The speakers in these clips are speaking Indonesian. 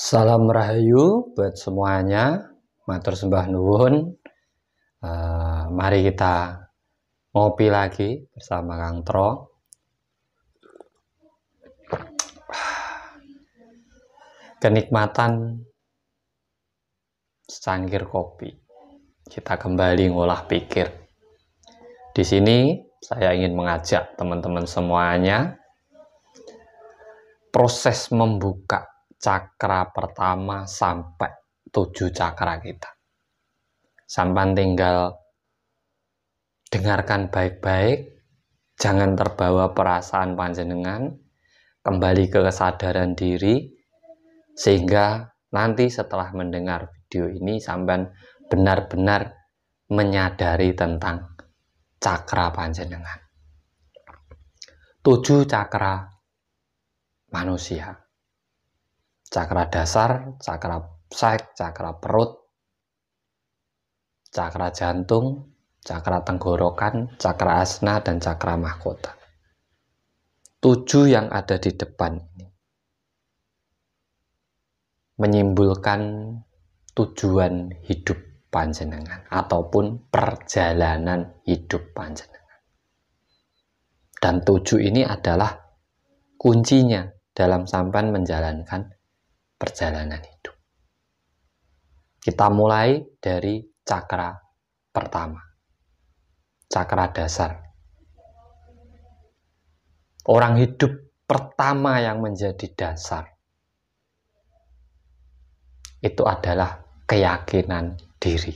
Salam Rahayu buat semuanya, matur sembah nuwun. Mari kita ngopi lagi bersama Kang Tro. Kenikmatan secangkir kopi. Kita kembali ngolah pikir. Di sini saya ingin mengajak teman-teman semuanya proses membuka cakra pertama sampai 7 cakra kita. Sampai tinggal dengarkan baik-baik, jangan terbawa perasaan panjenengan, kembali ke kesadaran diri, sehingga nanti setelah mendengar video ini sampai benar-benar menyadari tentang cakra panjenengan. 7 cakra manusia. Cakra dasar, cakra sek, cakra perut, cakra jantung, cakra tenggorokan, cakra asna, dan cakra mahkota. 7 yang ada di depan ini menyimpulkan tujuan hidup panjenengan ataupun perjalanan hidup panjenengan. Dan 7 ini adalah kuncinya dalam sampan menjalankan perjalanan hidup. Kita mulai dari cakra pertama, cakra dasar. Orang hidup pertama yang menjadi dasar itu adalah keyakinan diri.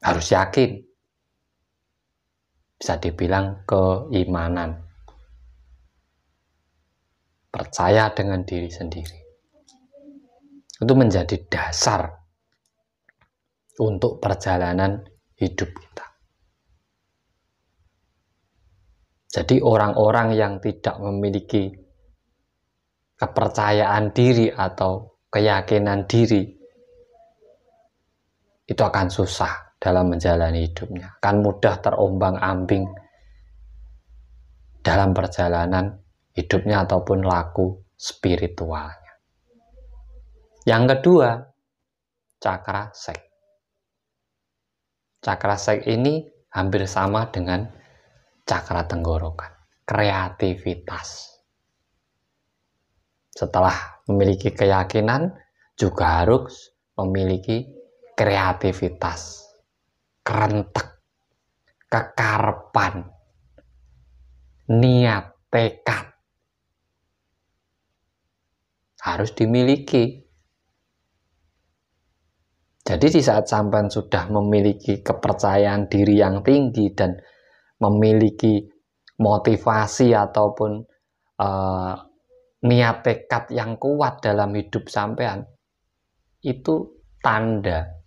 Harus yakin, bisa dibilang keimanan, percaya dengan diri sendiri. Itu menjadi dasar untuk perjalanan hidup kita. Jadi orang-orang yang tidak memiliki kepercayaan diri atau keyakinan diri itu akan susah dalam menjalani hidupnya, akan mudah terombang-ambing dalam perjalanan hidupnya ataupun laku spiritualnya. Yang kedua, cakra sek. Cakra sek ini hampir sama dengan cakra tenggorokan, kreativitas. Setelah memiliki keyakinan, juga harus memiliki kreativitas, kerentek, kekarepan, niat, tekad. Harus dimiliki. Jadi di saat sampean sudah memiliki kepercayaan diri yang tinggi dan memiliki motivasi ataupun niat tekad yang kuat dalam hidup sampean, itu tanda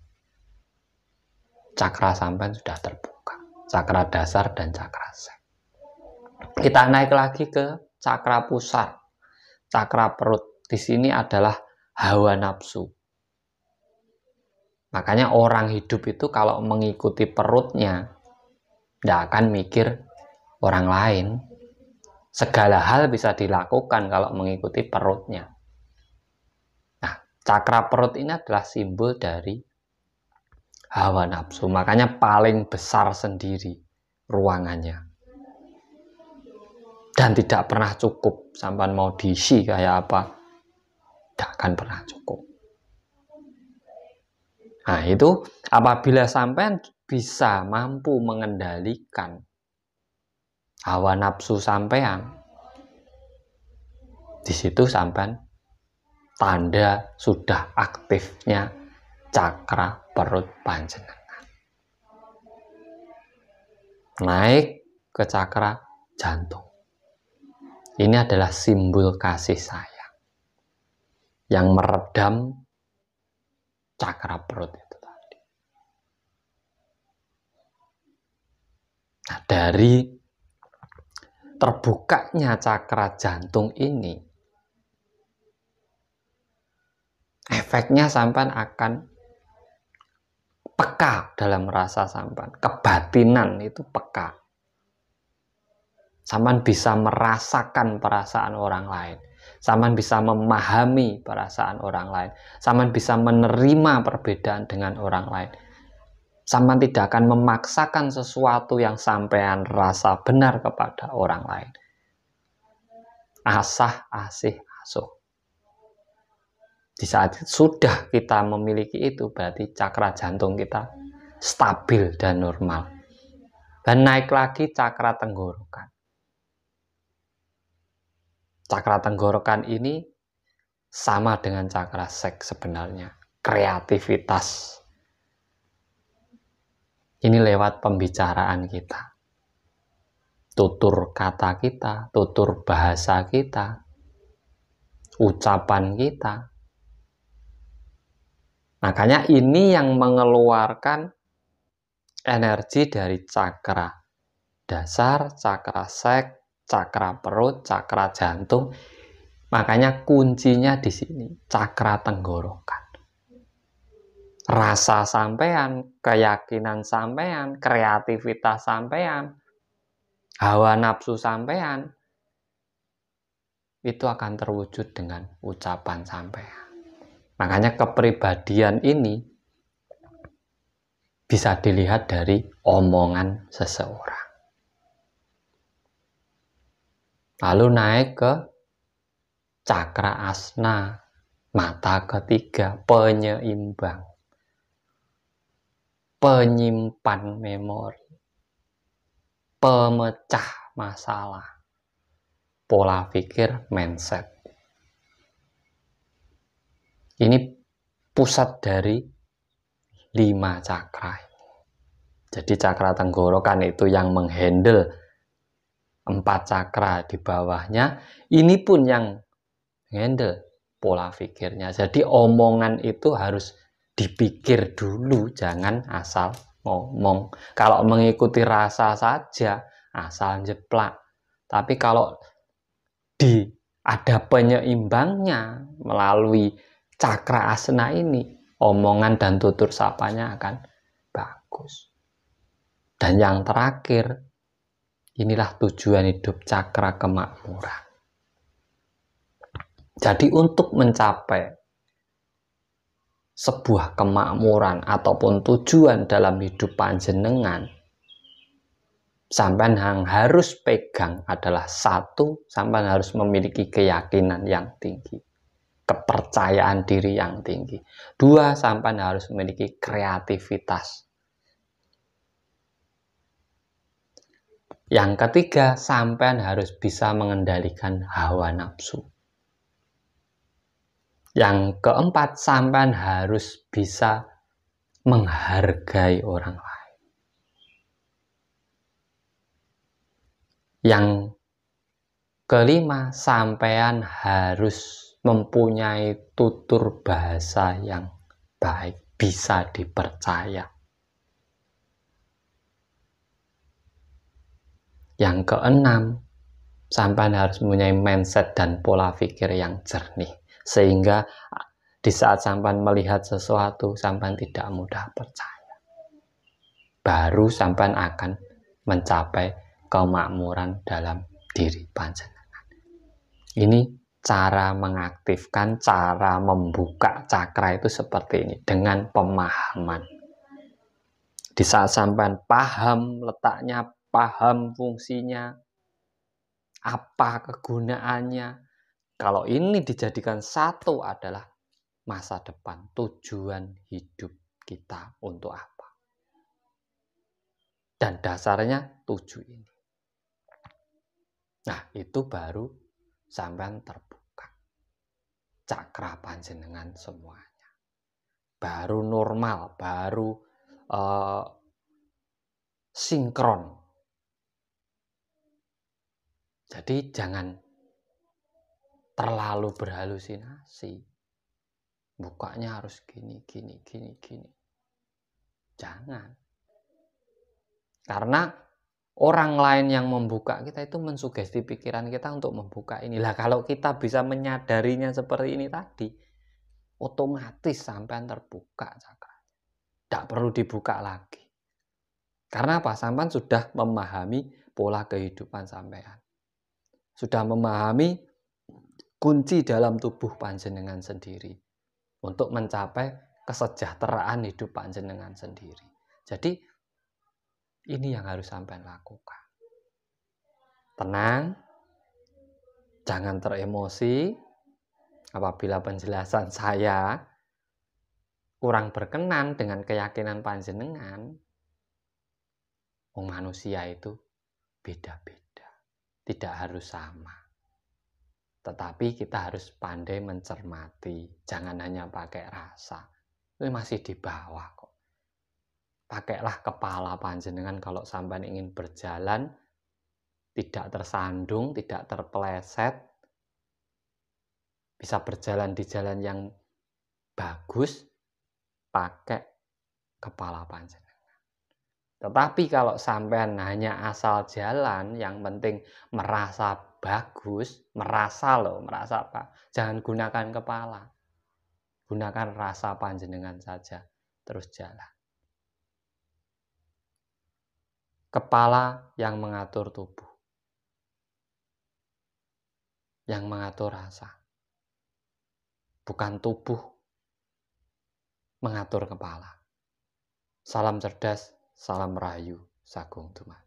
cakra sampean sudah terbuka, cakra dasar dan cakra sek. Kita naik lagi ke cakra pusar, cakra perut. Di sini adalah hawa nafsu. Makanya orang hidup itu kalau mengikuti perutnya, tidak akan mikir orang lain. Segala hal bisa dilakukan kalau mengikuti perutnya. Nah, cakra perut ini adalah simbol dari hawa nafsu. Makanya paling besar sendiri ruangannya. Dan tidak pernah cukup. Sampai mau diisi kayak apa, tidak akan pernah cukup. Nah, itu apabila sampean bisa mampu mengendalikan hawa nafsu sampean, di situ sampean tanda sudah aktifnya cakra perut panjenengan. Naik ke cakra jantung. Ini adalah simbol kasih sayang yang meredam cakra perut itu tadi. Nah, dari terbukanya cakra jantung ini, efeknya sampean akan peka dalam rasa sampean. Kebatinan itu peka. Sampean bisa merasakan perasaan orang lain. Sampean bisa memahami perasaan orang lain. Sampean bisa menerima perbedaan dengan orang lain. Sampean tidak akan memaksakan sesuatu yang sampean rasa benar kepada orang lain. Asah, asih, asuh. Di saat sudah kita memiliki itu, berarti cakra jantung kita stabil dan normal. Dan naik lagi cakra tenggorokan. Cakra tenggorokan ini sama dengan cakra seks sebenarnya. Kreativitas. Ini lewat pembicaraan kita. Tutur kata kita, tutur bahasa kita, ucapan kita. Makanya ini yang mengeluarkan energi dari cakra dasar, cakra seks, cakra perut, cakra jantung. Makanya kuncinya di sini, cakra tenggorokan. Rasa sampean, keyakinan sampean, kreativitas sampean, hawa nafsu sampean, itu akan terwujud dengan ucapan sampean. Makanya kepribadian ini bisa dilihat dari omongan seseorang. Lalu naik ke cakra asna, mata ketiga, penyeimbang, penyimpan memori, pemecah masalah, pola pikir, mindset. Ini pusat dari 5 cakra. Jadi cakra tenggorokan itu yang menghandle 4 cakra di bawahnya. Ini pun yang handle pola pikirnya. Jadi omongan itu harus dipikir dulu, jangan asal ngomong. Kalau mengikuti rasa saja, asal jeplak. Tapi kalau ada penyeimbangnya melalui cakra asna ini, omongan dan tutur sapanya akan bagus. Dan yang terakhir, inilah tujuan hidup, cakra kemakmuran. Jadi untuk mencapai sebuah kemakmuran ataupun tujuan dalam hidup panjenengan, sampean yang harus pegang adalah satu, sampean harus memiliki keyakinan yang tinggi, kepercayaan diri yang tinggi. 2, sampean harus memiliki kreativitas. Yang ketiga, sampean harus bisa mengendalikan hawa nafsu. Yang keempat, sampean harus bisa menghargai orang lain. Yang kelima, sampean harus mempunyai tutur bahasa yang baik, bisa dipercaya. Yang keenam, sampean harus mempunyai mindset dan pola pikir yang jernih. Sehingga di saat sampean melihat sesuatu, sampean tidak mudah percaya. Baru sampean akan mencapai kemakmuran dalam diri panjenengan. Ini cara mengaktifkan, cara membuka cakra itu seperti ini, dengan pemahaman. Di saat sampean paham letaknya, paham fungsinya, apa kegunaannya, kalau ini dijadikan satu adalah masa depan, tujuan hidup kita untuk apa. Dan dasarnya 7 ini. Nah, itu baru sampean terbuka. Cakra panjenengan semuanya. Baru normal, baru sinkron. Jadi jangan terlalu berhalusinasi. Bukanya harus gini. Jangan. Karena orang lain yang membuka kita itu mensugesti pikiran kita untuk membuka inilah. Kalau kita bisa menyadarinya seperti ini tadi, otomatis sampean terbuka cakra. Tidak perlu dibuka lagi. Karena apa? Sampean sudah memahami pola kehidupan sampean. Sudah memahami kunci dalam tubuh panjenengan sendiri untuk mencapai kesejahteraan hidup panjenengan sendiri. Jadi ini yang harus sampai lakukan. Tenang, jangan teremosi apabila penjelasan saya kurang berkenan dengan keyakinan panjenengan. Manusia itu beda-beda, tidak harus sama. Tetapi kita harus pandai mencermati, jangan hanya pakai rasa. Itu masih di bawah kok. Pakailah kepala panjenengan kalau sampai ingin berjalan, tidak tersandung, tidak terpeleset, bisa berjalan di jalan yang bagus, pakai kepala panjenengan. Tetapi kalau sampean hanya asal jalan, yang penting merasa bagus, merasa apa? Jangan gunakan kepala. Gunakan rasa panjenengan saja, terus jalan. Kepala yang mengatur tubuh. Yang mengatur rasa. Bukan tubuh mengatur kepala. Salam cerdas, salam rahayu, Sagung Dumas.